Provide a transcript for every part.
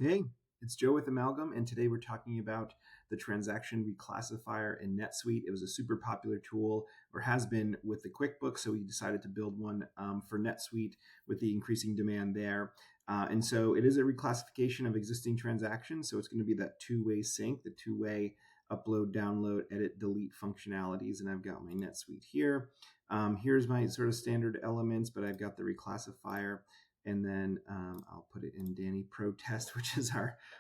Hey, it's Joe with Amalgam, and today we're talking about the Transaction Reclassifier in NetSuite. It was a super popular tool, or has been, with the QuickBooks, so we decided to build one for NetSuite with the increasing demand there. And so it is a reclassification of existing transactions, so it's going to be that two-way sync, the two-way upload, download, edit, delete functionalities. And I've got my NetSuite here. Here's my sort of standard elements, but I've got the reclassifier. And then I'll put it in Danny Pro Test, which is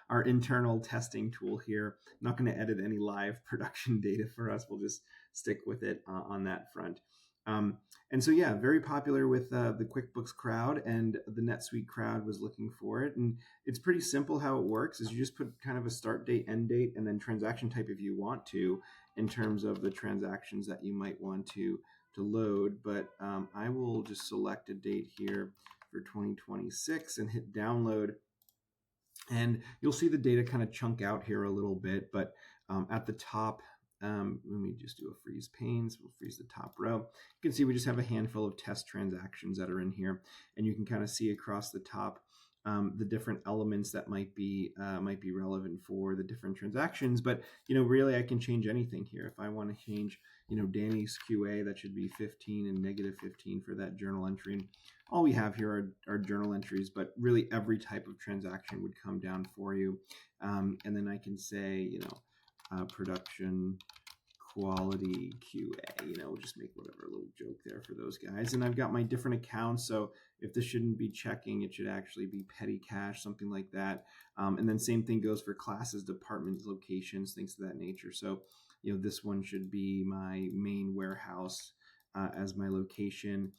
our internal testing tool here. I'm not going to edit any live production data for us. We'll just stick with it on that front. And so, yeah, very popular with the QuickBooks crowd, and the NetSuite crowd was looking for it. And it's pretty simple how it works is you just put kind of a start date, end date, and then transaction type if you want to, in terms of the transactions that you might want to load. But I will just select a date here for 2026 and hit download. And you'll see the data kind of chunk out here a little bit, but at the top, let me just do a freeze panes. We'll freeze the top row. You can see we just have a handful of test transactions that are in here, and you can kind of see across the top the different elements that might be relevant for the different transactions. But really, I can change anything here. If I want to change, Danny's QA, that should be 15 and negative 15 for that journal entry. And all we have here are journal entries, but really every type of transaction would come down for you. And then I can say, production quality QA, we'll just make whatever little joke there for those guys. And I've got my different accounts. So if this shouldn't be checking, it should actually be petty cash, something like that. And then same thing goes for classes, departments, locations, things of that nature. So, this one should be my main warehouse as my location,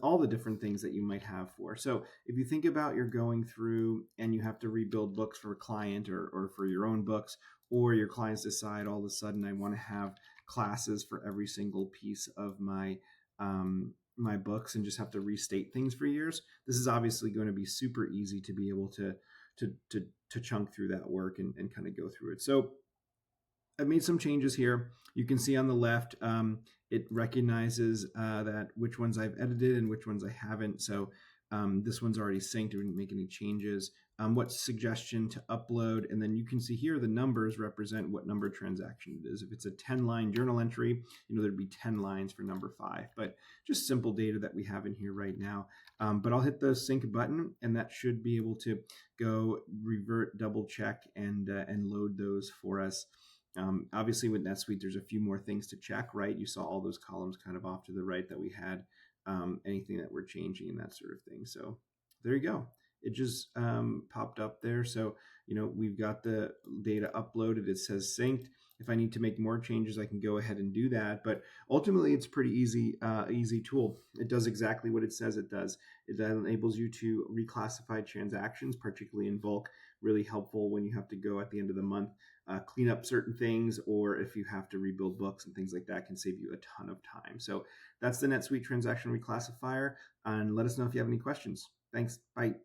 all the different things that you might have for. So if you think about you're going through and you have to rebuild books for a client or for your own books, or your clients decide all of a sudden I want to have classes for every single piece of my my books and just have to restate things for years, this is obviously going to be super easy to be able to chunk through that work and kind of go through it. So I've made some changes here. You can see on the left, it recognizes that which ones I've edited and which ones I haven't. So this one's already synced. I didn't make any changes. What suggestion to upload. And then you can see here the numbers represent what number transaction it is. If it's a 10-line journal entry, there'd be 10 lines for number 5. But just simple data that we have in here right now. But I'll hit the sync button, and that should be able to go revert, double check, and load those for us. Obviously with NetSuite, there's a few more things to check, right? You saw all those columns kind of off to the right that we had, anything that we're changing and that sort of thing. So there you go. It just popped up there. So, we've got the data uploaded. It says synced. If I need to make more changes, I can go ahead and do that. But ultimately, it's a pretty easy tool. It does exactly what it says it does. It enables you to reclassify transactions, particularly in bulk. Really helpful when you have to go at the end of the month, clean up certain things, or if you have to rebuild books and things like that, can save you a ton of time. So that's the NetSuite Transaction Reclassifier. And let us know if you have any questions. Thanks. Bye.